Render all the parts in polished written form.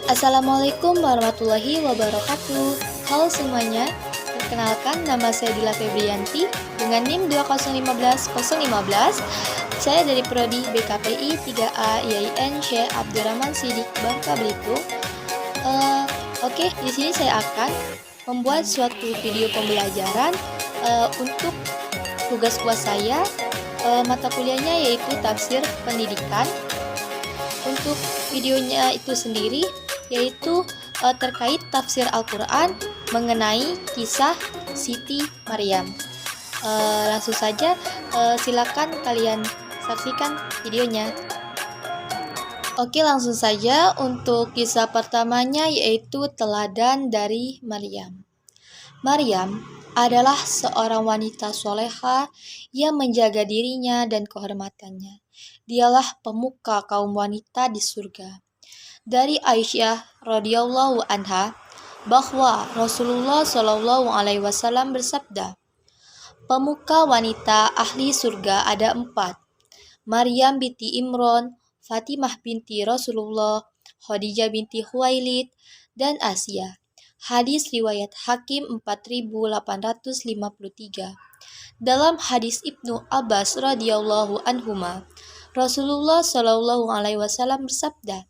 Assalamualaikum warahmatullahi wabarakatuh. Halo semuanya, perkenalkan nama saya Dila Febrianti dengan NIM 2015015. Saya dari Prodi BKPI 3A IAIN Syekh Abdurrahman Siddiq Bangka Belitung. Di sini saya akan membuat suatu video pembelajaran untuk tugas saya. Mata kuliahnya yaitu tafsir pendidikan. Untuk videonya itu sendiri yaitu terkait tafsir Al-Quran mengenai kisah Siti Maryam. Langsung saja, silakan kalian saksikan videonya. Langsung saja untuk kisah pertamanya yaitu teladan dari Maryam. Maryam adalah seorang wanita soleha yang menjaga dirinya dan kehormatannya. Dialah pemuka kaum wanita di surga. Dari Aisyah radhiyallahu anha bahwa Rasulullah Shallallahu alaihi wasallam bersabda, pemuka wanita ahli surga ada 4: Maryam binti Imran, Fatimah binti Rasulullah, Khadijah binti Khuwailid, dan Asia. Hadis riwayat Hakim 4853. Dalam hadis Ibnu Abbas radhiyallahu anhuma, Rasulullah Shallallahu alaihi wasallam bersabda,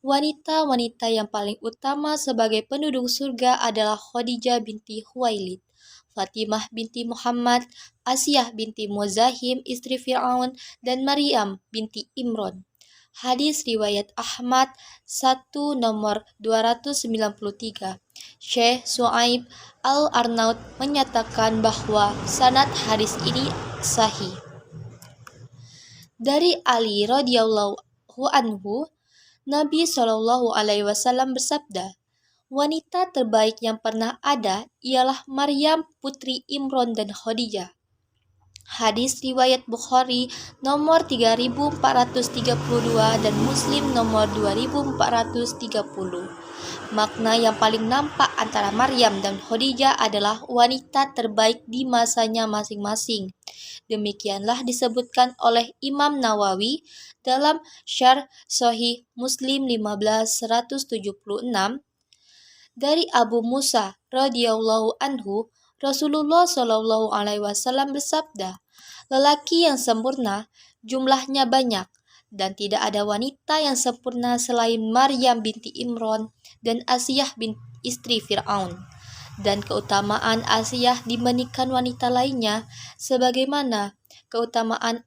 wanita-wanita yang paling utama sebagai penduduk surga adalah Khadijah binti Khuwailid, Fatimah binti Muhammad, Asiyah binti Muzahim istri Fir'aun, dan Maryam binti Imran. Hadis riwayat Ahmad 1 nomor 293. Syekh Su'aib Al-Arnaud menyatakan bahwa sanad hadis ini sahih. Dari Ali radhiyallahu anhu, Nabi Shallallahu alaihi wasallam bersabda, wanita terbaik yang pernah ada ialah Maryam putri Imran dan Khadijah. Hadis riwayat Bukhari nomor 3432 dan Muslim nomor 2430. Makna yang paling nampak antara Maryam dan Khadijah adalah wanita terbaik di masanya masing-masing. Demikianlah disebutkan oleh Imam Nawawi dalam Syarh Sahih Muslim 15176. Dari Abu Musa radhiyallahu anhu, Rasulullah Shallallahu alaihi wasallam bersabda, lelaki yang sempurna jumlahnya banyak, dan tidak ada wanita yang sempurna selain Maryam binti Imran dan Asiyah bin istri Fir'aun. Dan keutamaan Asiyah dibandingkan wanita lainnya sebagaimana keutamaan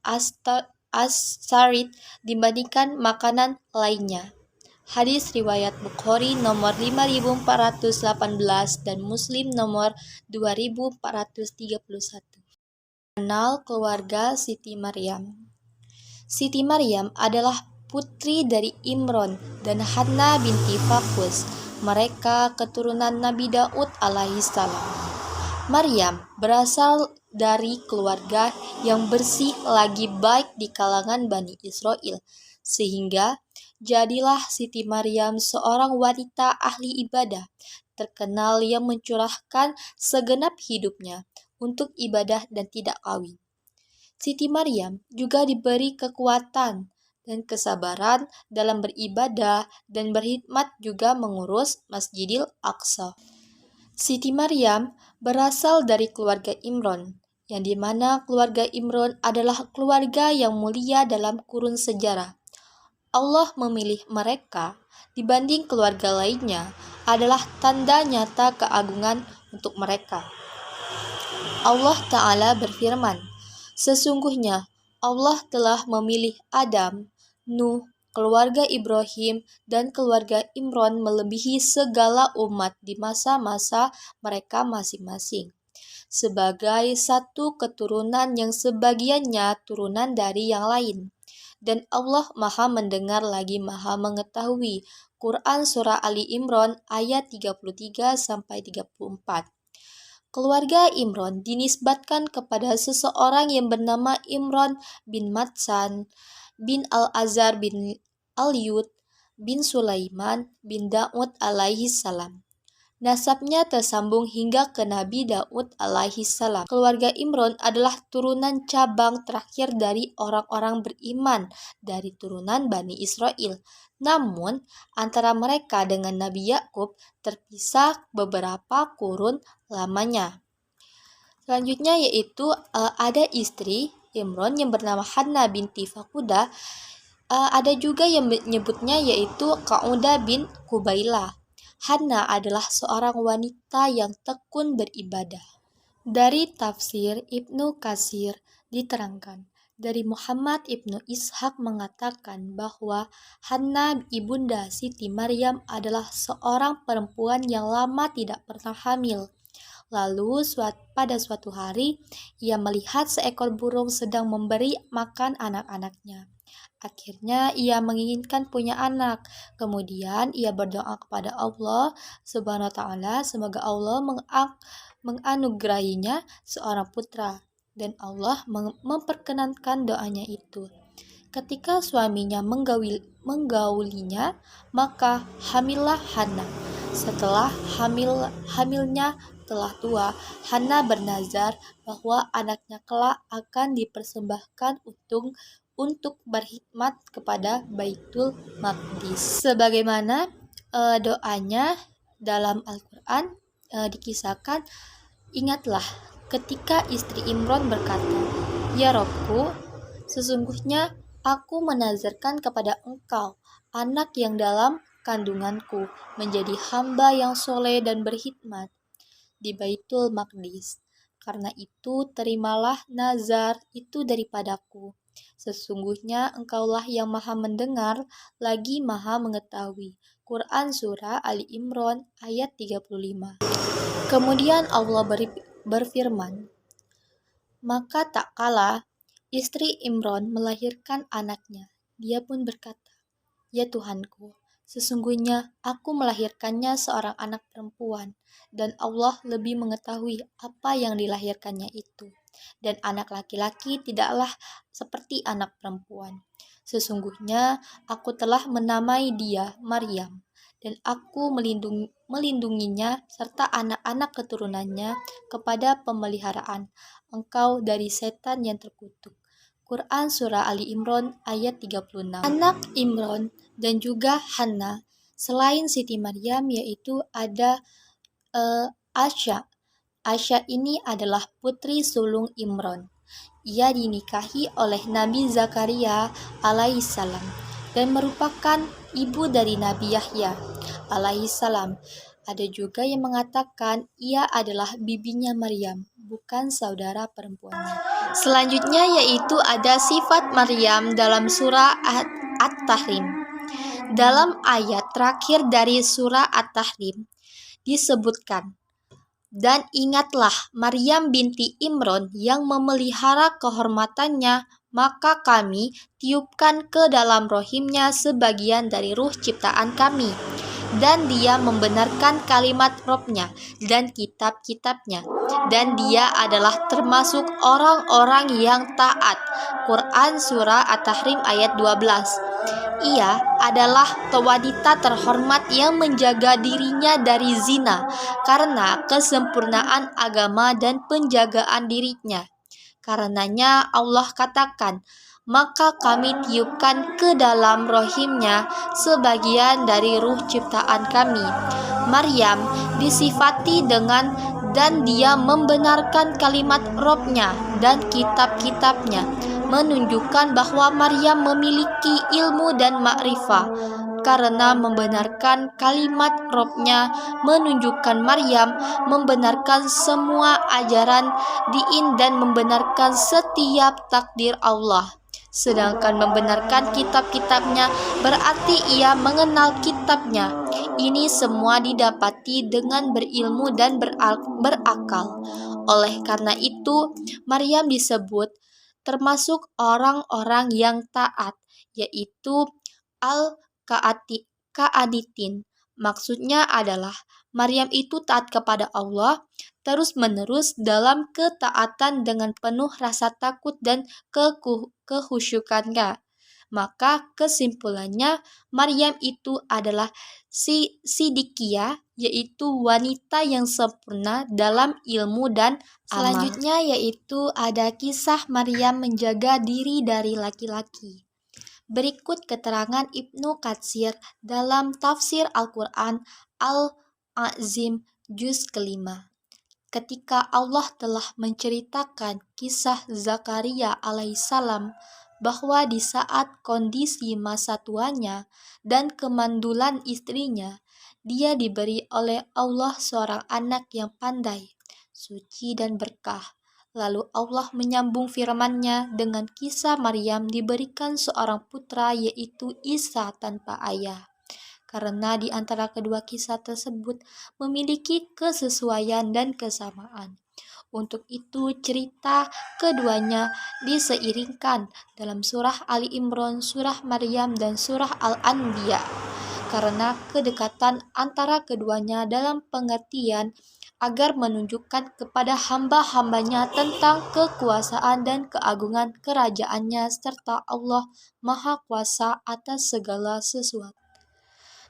as-sarid dibandingkan makanan lainnya. Hadis riwayat Bukhari nomor 5418 dan Muslim nomor 2431. Kenal keluarga Siti Maryam. Siti Maryam adalah putri dari Imran dan Hanna binti Fakus. Mereka keturunan Nabi Daud alaihissalam. Maryam berasal dari keluarga yang bersih lagi baik di kalangan Bani Israel, sehingga jadilah Siti Maryam seorang wanita ahli ibadah, terkenal yang mencurahkan segenap hidupnya untuk ibadah dan tidak kawin. Siti Maryam juga diberi kekuatan dan kesabaran dalam beribadah dan berkhidmat juga mengurus Masjidil Aqsa. Siti Maryam berasal dari keluarga Imran, yang dimana keluarga Imran adalah keluarga yang mulia dalam kurun sejarah. Allah memilih mereka dibanding keluarga lainnya adalah tanda nyata keagungan untuk mereka. Allah Ta'ala berfirman, sesungguhnya Allah telah memilih Adam, Nuh, keluarga Ibrahim, dan keluarga Imran melebihi segala umat di masa-masa mereka masing-masing, sebagai satu keturunan yang sebagiannya turunan dari yang lain. Dan Allah Maha Mendengar lagi Maha Mengetahui. Quran Surah Ali Imran ayat 33-34. Keluarga Imran dinisbatkan kepada seseorang yang bernama Imran bin Matsan, bin Al-Azhar bin Al-Yud, bin Sulaiman, bin Daud alaihi salam. Nasabnya tersambung hingga ke Nabi Daud alaihi salam. Keluarga Imron adalah turunan cabang terakhir dari orang-orang beriman dari turunan Bani Israel. Namun, antara mereka dengan Nabi Yakub terpisah beberapa kurun lamanya. Selanjutnya yaitu ada istri Imron yang bernama Hanna binti Fakuda. Ada juga yang menyebutnya yaitu Kauda bin Kubailah. Hanna adalah seorang wanita yang tekun beribadah. Dari tafsir Ibnu Katsir diterangkan, dari Muhammad Ibnu Ishaq mengatakan bahwa Hanna ibunda Siti Maryam adalah seorang perempuan yang lama tidak pernah hamil. Lalu pada suatu hari, ia melihat seekor burung sedang memberi makan anak-anaknya. Akhirnya ia menginginkan punya anak. Kemudian ia berdoa kepada Allah Subhanahu wa taala semoga Allah menganugerahinya seorang putra, dan Allah memperkenankan doanya itu. Ketika suaminya menggaulinya, maka hamillah Hana. Setelah hamilnya telah tua, Hana bernazar bahwa anaknya kelak akan dipersembahkan untuk berkhidmat kepada Baitul Maqdis. Sebagaimana doanya dalam Al-Quran dikisahkan, ingatlah ketika istri Imron berkata, "Ya Robku, sesungguhnya aku menazarkan kepada engkau anak yang dalam kandunganku menjadi hamba yang soleh dan berkhidmat di Baitul Maqdis. Karena itu terimalah nazar itu daripadaku. Sesungguhnya engkaulah yang maha mendengar lagi maha mengetahui." Quran Surah Ali Imran ayat 35. Kemudian Allah berfirman, maka tak kala istri Imron melahirkan anaknya, dia pun berkata, "Ya Tuhanku, sesungguhnya aku melahirkannya seorang anak perempuan, dan Allah lebih mengetahui apa yang dilahirkannya itu. Dan anak laki-laki tidaklah seperti anak perempuan. Sesungguhnya aku telah menamai dia Maryam, dan aku melindunginya serta anak-anak keturunannya kepada pemeliharaan engkau dari setan yang terkutuk." Quran Surah Ali Imran ayat 36. Anak Imran dan juga Hanna selain Siti Maryam yaitu ada Asya. Asya ini adalah putri sulung Imran. Ia dinikahi oleh Nabi Zakaria alaihissalam dan merupakan ibu dari Nabi Yahya alaihissalam. Ada juga yang mengatakan ia adalah bibinya Maryam, bukan saudara perempuannya. Selanjutnya yaitu ada sifat Maryam dalam surah At-Tahrim. Dalam ayat terakhir dari surah At-Tahrim disebutkan, "Dan ingatlah Maryam binti Imron yang memelihara kehormatannya, maka kami tiupkan ke dalam rohimnya sebagian dari ruh ciptaan kami. Dan dia membenarkan kalimat Robnya dan kitab-kitabnya. Dan dia adalah termasuk orang-orang yang taat." Quran Surah At-Tahrim ayat 12. Ia adalah wanita terhormat yang menjaga dirinya dari zina karena kesempurnaan agama dan penjagaan dirinya. Karenanya Allah katakan, maka kami tiupkan ke dalam rohimnya sebagian dari ruh ciptaan kami. Maryam disifati dengan dan dia membenarkan kalimat Robnya dan kitab-kitabnya, menunjukkan bahwa Maryam memiliki ilmu dan makrifah. Karena membenarkan kalimat Robnya menunjukkan Maryam membenarkan semua ajaran diin dan membenarkan setiap takdir Allah. Sedangkan membenarkan kitab-kitabnya berarti ia mengenal kitabnya. Ini semua didapati dengan berilmu dan berakal. Oleh karena itu, Maryam disebut termasuk orang-orang yang taat, yaitu al-Qanitin. Maksudnya adalah Maryam itu taat kepada Allah terus-menerus dalam ketaatan dengan penuh rasa takut dan kehusyukannya. Maka kesimpulannya Maryam itu adalah Sidikiyah, yaitu wanita yang sempurna dalam ilmu dan amal. Selanjutnya yaitu ada kisah Maryam menjaga diri dari laki-laki. Berikut keterangan Ibnu Katsir dalam tafsir Al-Quran Al-Azim juz kelima. Ketika Allah telah menceritakan kisah Zakaria alaihissalam bahwa di saat kondisi masa tuanya dan kemandulan istrinya, dia diberi oleh Allah seorang anak yang pandai, suci dan berkah. Lalu Allah menyambung firman-Nya dengan kisah Maryam diberikan seorang putra yaitu Isa tanpa ayah. Karena di antara kedua kisah tersebut memiliki kesesuaian dan kesamaan. Untuk itu cerita keduanya diseiringkan dalam surah Ali Imran, surah Maryam, dan surah Al-Anbiya. Karena kedekatan antara keduanya dalam pengertian agar menunjukkan kepada hamba-hambanya tentang kekuasaan dan keagungan kerajaannya serta Allah Maha Kuasa atas segala sesuatu.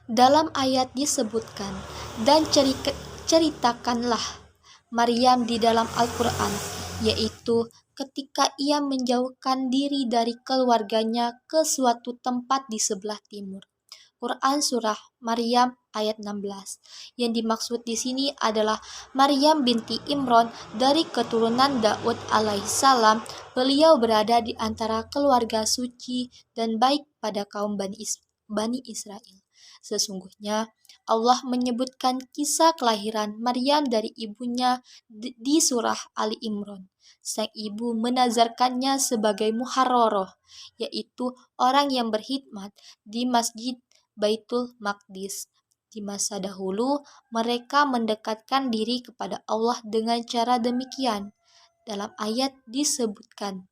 Dalam ayat disebutkan, dan ceritakanlah Maryam di dalam Al-Quran, yaitu ketika ia menjauhkan diri dari keluarganya ke suatu tempat di sebelah timur. Quran Surah Maryam ayat 16. Yang dimaksud di sini adalah Maryam binti Imran dari keturunan Daud alaihissalam. Beliau berada di antara keluarga suci dan baik pada kaum Bani Israel. Sesungguhnya Allah menyebutkan kisah kelahiran Maryam dari ibunya di surah Ali Imran. Sang ibu menazarkannya sebagai muharroroh, yaitu orang yang berkhidmat di Masjid Baitul Maqdis. Di masa dahulu, mereka mendekatkan diri kepada Allah dengan cara demikian. Dalam ayat disebutkan,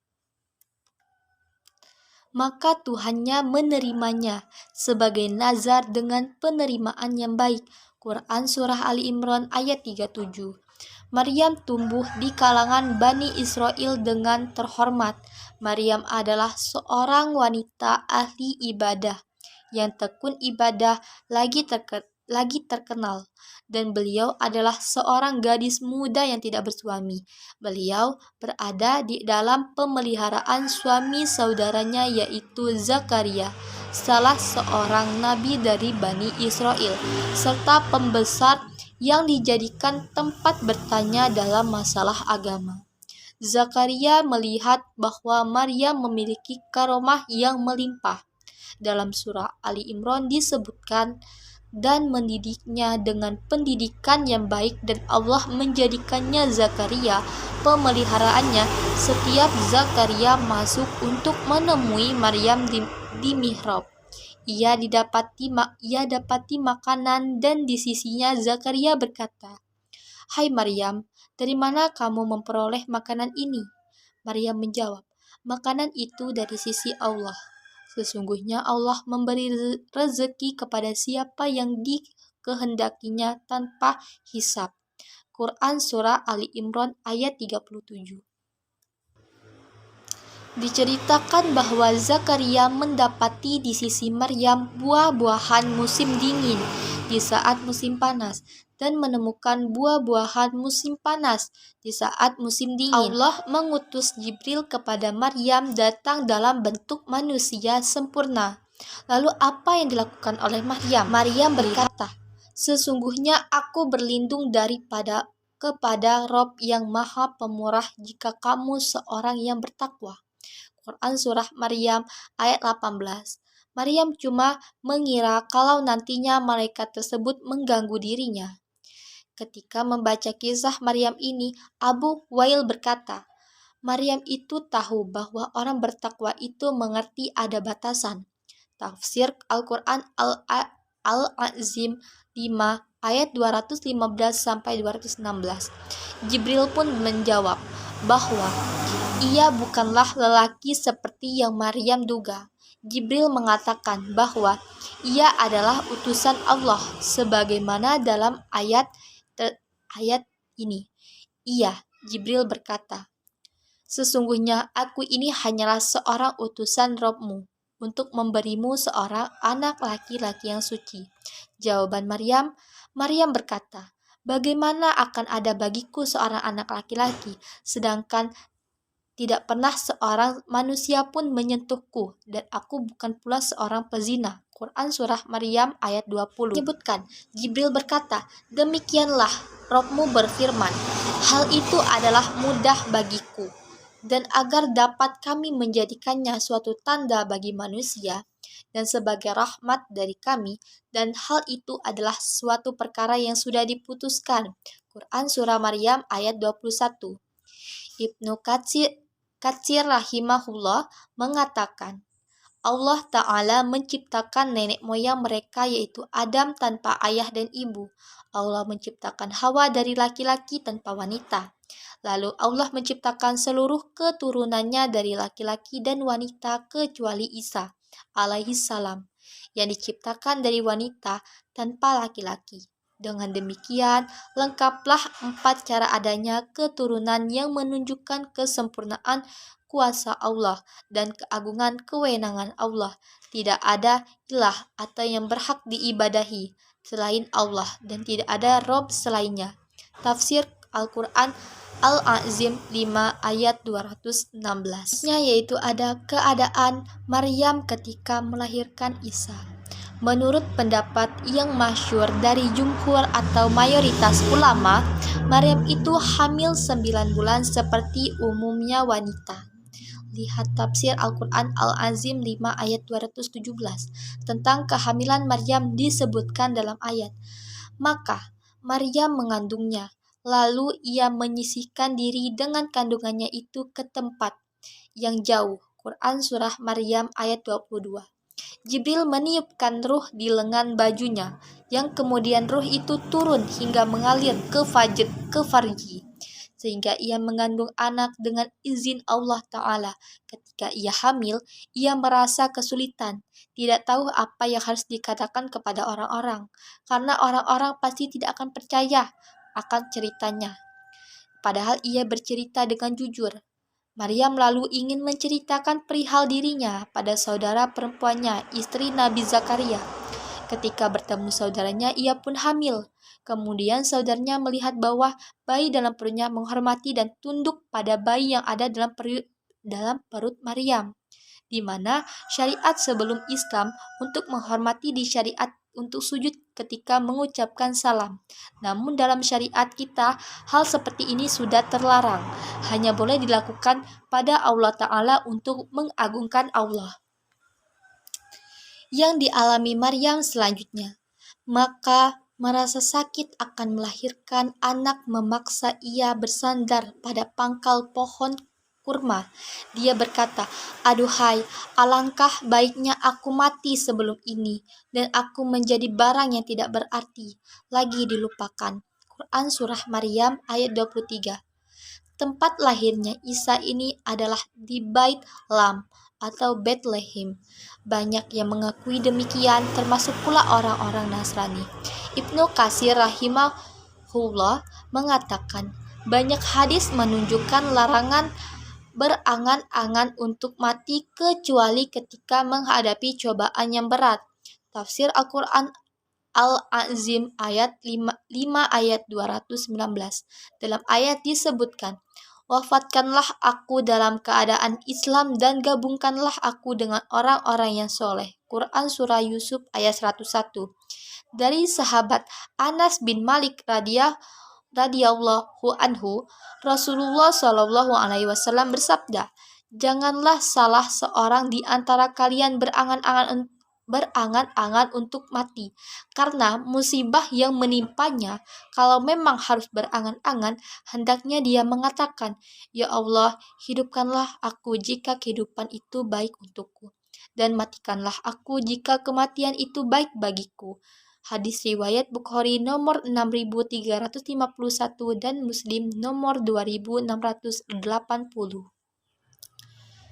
maka Tuhannya menerimanya sebagai nazar dengan penerimaan yang baik. Quran Surah Ali Imran ayat 37. Maryam tumbuh di kalangan Bani Israel dengan terhormat. Maryam adalah seorang wanita ahli ibadah yang tekun ibadah lagi terkenal, dan beliau adalah seorang gadis muda yang tidak bersuami. Beliau berada di dalam pemeliharaan suami saudaranya yaitu Zakaria, salah seorang nabi dari Bani Israel, serta pembesar yang dijadikan tempat bertanya dalam masalah agama. Zakaria melihat bahwa Maryam memiliki karomah yang melimpah. Dalam surah Ali Imran disebutkan, dan mendidiknya dengan pendidikan yang baik, dan Allah menjadikannya Zakaria pemeliharaannya. Setiap Zakaria masuk untuk menemui Maryam di mihrab, ia dapati makanan, dan di sisinya Zakaria berkata, "Hai Maryam, dari mana kamu memperoleh makanan ini?" Maryam menjawab, "Makanan itu dari sisi Allah. Sesungguhnya Allah memberi rezeki kepada siapa yang dikehendakinya tanpa hisab." Quran Surah Ali Imran ayat 37. Diceritakan bahwa Zakaria mendapati di sisi Maryam buah-buahan musim dingin di saat musim panas, dan menemukan buah-buahan musim panas di saat musim dingin. Allah mengutus Jibril kepada Maryam datang dalam bentuk manusia sempurna. Lalu apa yang dilakukan oleh Maryam? Maryam berkata, "Sesungguhnya aku berlindung kepada Rob yang Maha Pemurah jika kamu seorang yang bertakwa." Quran Surah Maryam ayat 18. Maryam cuma mengira kalau nantinya malaikat tersebut mengganggu dirinya. Ketika membaca kisah Maryam ini, Abu Wail berkata, Maryam itu tahu bahwa orang bertakwa itu mengerti ada batasan. Tafsir Al-Quran Al-Azim 5 ayat 215-216. Jibril pun menjawab bahwa ia bukanlah lelaki seperti yang Maryam duga. Jibril mengatakan bahwa ia adalah utusan Allah sebagaimana dalam ayat ini. Iya, Jibril berkata, "Sesungguhnya aku ini hanyalah seorang utusan Rabb-Mu." untuk memberimu seorang anak laki-laki yang suci. Jawaban Maryam, Maryam berkata, bagaimana akan ada bagiku seorang anak laki-laki, sedangkan tidak pernah seorang manusia pun menyentuhku, dan aku bukan pula seorang pezina. Quran Surah Maryam ayat 20 menyebutkan, Jibril berkata, demikianlah Rabbmu berfirman, hal itu adalah mudah bagiku, dan agar dapat kami menjadikannya suatu tanda bagi manusia, dan sebagai rahmat dari kami, dan hal itu adalah suatu perkara yang sudah diputuskan. Quran Surah Maryam ayat 21. Ibnu Katsir rahimahullah mengatakan, Allah Ta'ala menciptakan nenek moyang mereka yaitu Adam tanpa ayah dan ibu. Allah menciptakan Hawa dari laki-laki tanpa wanita. Lalu Allah menciptakan seluruh keturunannya dari laki-laki dan wanita kecuali Isa alaihi salam yang diciptakan dari wanita tanpa laki-laki. Dengan demikian, lengkaplah 4 cara adanya keturunan yang menunjukkan kesempurnaan kuasa Allah dan keagungan kewenangan Allah. Tidak ada ilah atau yang berhak diibadahi selain Allah dan tidak ada Rob selainnya. Tafsir Al-Quran Al-Azim 5 ayat 216. Yaitu ada keadaan Maryam ketika melahirkan Isa. Menurut pendapat yang masyhur dari jumhur atau mayoritas ulama, Maryam itu hamil 9 bulan seperti umumnya wanita. Lihat tafsir Al-Quran Al-Azim 5 ayat 217. Tentang kehamilan Maryam disebutkan dalam ayat, maka Maryam mengandungnya, lalu ia menyisihkan diri dengan kandungannya itu ke tempat yang jauh. Quran Surah Maryam ayat 22. Jibril meniupkan ruh di lengan bajunya, yang kemudian ruh itu turun hingga mengalir ke farji, sehingga ia mengandung anak dengan izin Allah Ta'ala. Ketika ia hamil, ia merasa kesulitan, tidak tahu apa yang harus dikatakan kepada orang-orang, karena orang-orang pasti tidak akan percaya akan ceritanya. Padahal ia bercerita dengan jujur. Maryam lalu ingin menceritakan perihal dirinya pada saudara perempuannya, istri Nabi Zakaria. Ketika bertemu saudaranya, ia pun hamil. Kemudian saudaranya melihat bahwa bayi dalam perutnya menghormati dan tunduk pada bayi yang ada dalam perut Maryam, di mana syariat sebelum Islam untuk menghormati di syariat untuk sujud ketika mengucapkan salam. Namun dalam syariat kita, hal seperti ini sudah terlarang. Hanya boleh dilakukan pada Allah Ta'ala untuk mengagungkan Allah. Yang dialami Maryam selanjutnya, maka merasa sakit akan melahirkan anak memaksa ia bersandar pada pangkal pohon kurma. Dia berkata, aduhai, alangkah baiknya aku mati sebelum ini, dan aku menjadi barang yang tidak berarti, lagi dilupakan. Quran Surah Maryam ayat 23. Tempat lahirnya Isa ini adalah di Bait Lam atau Bethlehem. Banyak yang mengakui demikian, termasuk pula orang-orang Nasrani. Ibnu Katsir rahimahullah mengatakan, banyak hadis menunjukkan larangan berangan-angan untuk mati kecuali ketika menghadapi cobaan yang berat. Tafsir Al-Quran Al-Azim ayat 5 ayat 219. Dalam ayat disebutkan, wafatkanlah aku dalam keadaan Islam dan gabungkanlah aku dengan orang-orang yang soleh. Quran Surah Yusuf ayat 101. Dari sahabat Anas bin Malik radhiyallahu anhu, Rasulullah Shallallahu alaihi wasallam bersabda, janganlah salah seorang di antara kalian berangan-angan untuk mati karena musibah yang menimpanya. Kalau memang harus berangan-angan, hendaknya dia mengatakan, ya Allah, hidupkanlah aku jika kehidupan itu baik untukku, dan matikanlah aku jika kematian itu baik bagiku. Hadis riwayat Bukhari nomor 6351 dan Muslim nomor 2680.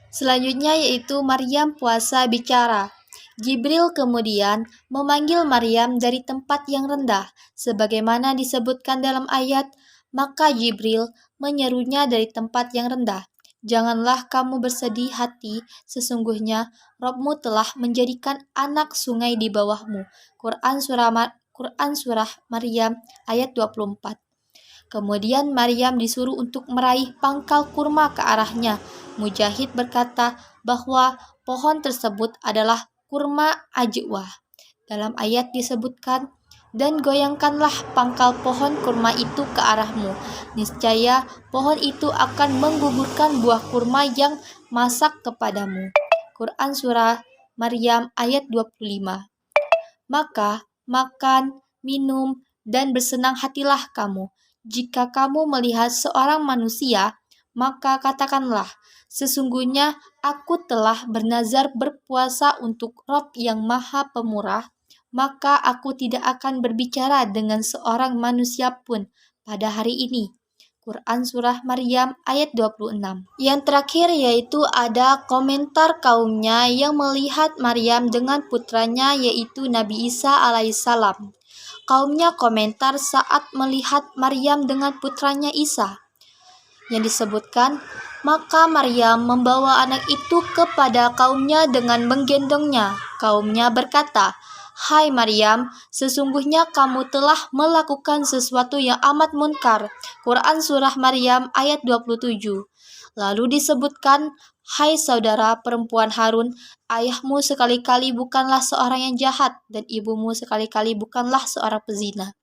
Selanjutnya yaitu Maryam puasa bicara. Jibril kemudian memanggil Maryam dari tempat yang rendah, sebagaimana disebutkan dalam ayat, maka Jibril menyerunya dari tempat yang rendah. Janganlah kamu bersedih hati, sesungguhnya Rabbmu telah menjadikan anak sungai di bawahmu. Quran Surah Maryam ayat 24. Kemudian Maryam disuruh untuk meraih pangkal kurma ke arahnya. Mujahid berkata bahwa pohon tersebut adalah kurma ajwa. Dalam ayat disebutkan, dan goyangkanlah pangkal pohon kurma itu ke arahmu. Niscaya pohon itu akan menggugurkan buah kurma yang masak kepadamu. Quran Surah Maryam ayat 25. Maka makan, minum, dan bersenang hatilah kamu. Jika kamu melihat seorang manusia, maka katakanlah, sesungguhnya aku telah bernazar berpuasa untuk Rob yang Maha Pemurah, maka aku tidak akan berbicara dengan seorang manusia pun pada hari ini. Quran Surah Maryam ayat 26. Yang terakhir yaitu ada komentar kaumnya yang melihat Maryam dengan putranya yaitu Nabi Isa alaihissalam. Kaumnya komentar saat melihat Maryam dengan putranya Isa. Yang disebutkan, maka Maryam membawa anak itu kepada kaumnya dengan menggendongnya. Kaumnya berkata, "Hai Maryam, sesungguhnya kamu telah melakukan sesuatu yang amat munkar." Quran Surah Maryam ayat 27. Lalu disebutkan, "Hai saudara perempuan Harun, ayahmu sekali-kali bukanlah seorang yang jahat dan ibumu sekali-kali bukanlah seorang pezina."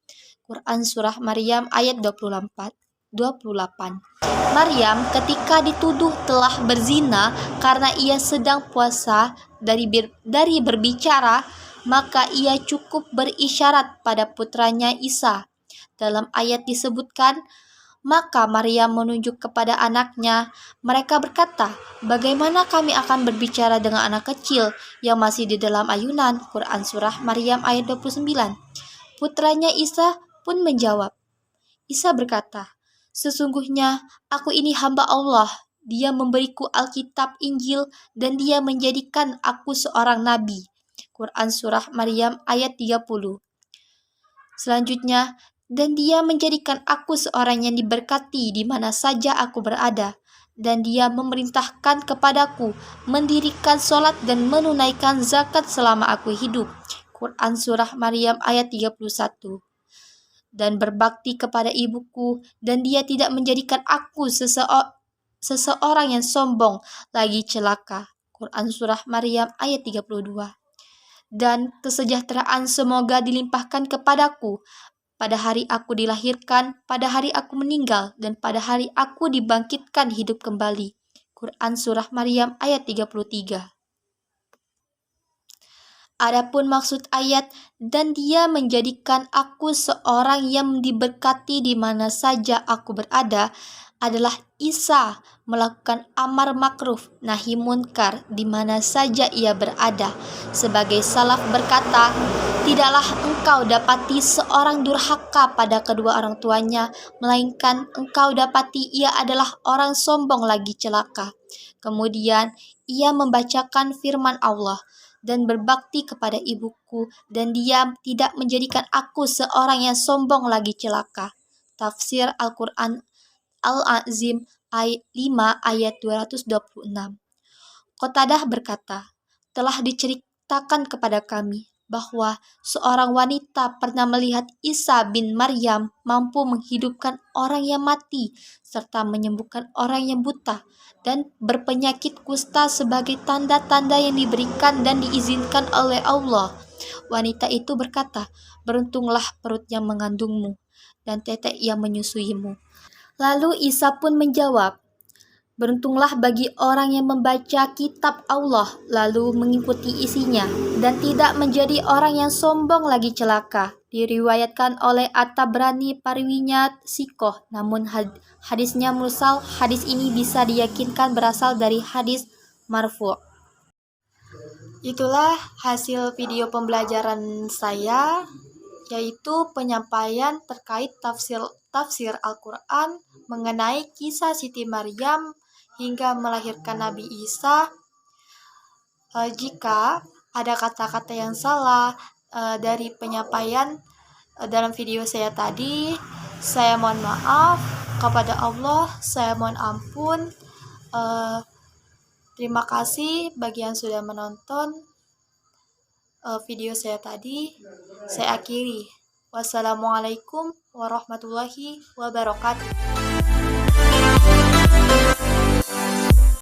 Quran Surah Maryam ayat 28. Maryam ketika dituduh telah berzina karena ia sedang puasa dari berbicara, maka ia cukup berisyarat pada putranya Isa. Dalam ayat disebutkan, maka Maryam menunjuk kepada anaknya. Mereka berkata, "Bagaimana kami akan berbicara dengan anak kecil yang masih di dalam ayunan?" Quran Surah Maryam ayat 29. Putranya Isa pun menjawab. Isa berkata, "Sesungguhnya aku ini hamba Allah. Dia memberiku Alkitab Injil dan dia menjadikan aku seorang nabi." Quran Surah Maryam ayat 30. Selanjutnya, dan dia menjadikan aku seorang yang diberkati di mana saja aku berada. Dan dia memerintahkan kepadaku mendirikan sholat dan menunaikan zakat selama aku hidup. Quran Surah Maryam ayat 31. Dan berbakti kepada ibuku, dan dia tidak menjadikan aku seseorang yang sombong lagi celaka. Quran Surah Maryam ayat 32. Dan kesejahteraan semoga dilimpahkan kepadaku pada hari aku dilahirkan, pada hari aku meninggal, dan pada hari aku dibangkitkan hidup kembali. Quran Surah Maryam ayat 33. Adapun maksud ayat, dan dia menjadikan aku seorang yang diberkati di mana saja aku berada, adalah Isa melakukan amar makruf nahi munkar di mana saja ia berada. Sebagai salaf berkata, "Tidaklah engkau dapati seorang durhaka pada kedua orang tuanya, melainkan engkau dapati ia adalah orang sombong lagi celaka." Kemudian ia membacakan firman Allah, "Dan berbakti kepada ibuku, dan dia tidak menjadikan aku seorang yang sombong lagi celaka." Tafsir Al-Quran Al-Azim ayat 5 ayat 226. Qatadah berkata, "Telah diceritakan kepada kami bahwa seorang wanita pernah melihat Isa bin Maryam mampu menghidupkan orang yang mati serta menyembuhkan orang yang buta dan berpenyakit kusta sebagai tanda-tanda yang diberikan dan diizinkan oleh Allah." Wanita itu berkata, "Beruntunglah perut yang mengandungmu dan tetek yang menyusuimu." Lalu Isa pun menjawab, "Beruntunglah bagi orang yang membaca kitab Allah lalu mengikuti isinya dan tidak menjadi orang yang sombong lagi celaka." Diriwayatkan oleh At-Tabrani pariwinya sikoh, namun hadisnya mursal. Hadis ini bisa diyakinkan berasal dari hadis marfu'. Itulah hasil video pembelajaran saya, yaitu penyampaian terkait tafsir Al-Quran mengenai kisah Siti Maryam hingga melahirkan Nabi Isa. Jika ada kata-kata yang salah dari penyampaian dalam video saya tadi, saya mohon maaf kepada Allah, saya mohon ampun. Terima kasih bagi yang sudah menonton video saya tadi. Saya akhiri. Wassalamualaikum warahmatullahi wabarakatuh.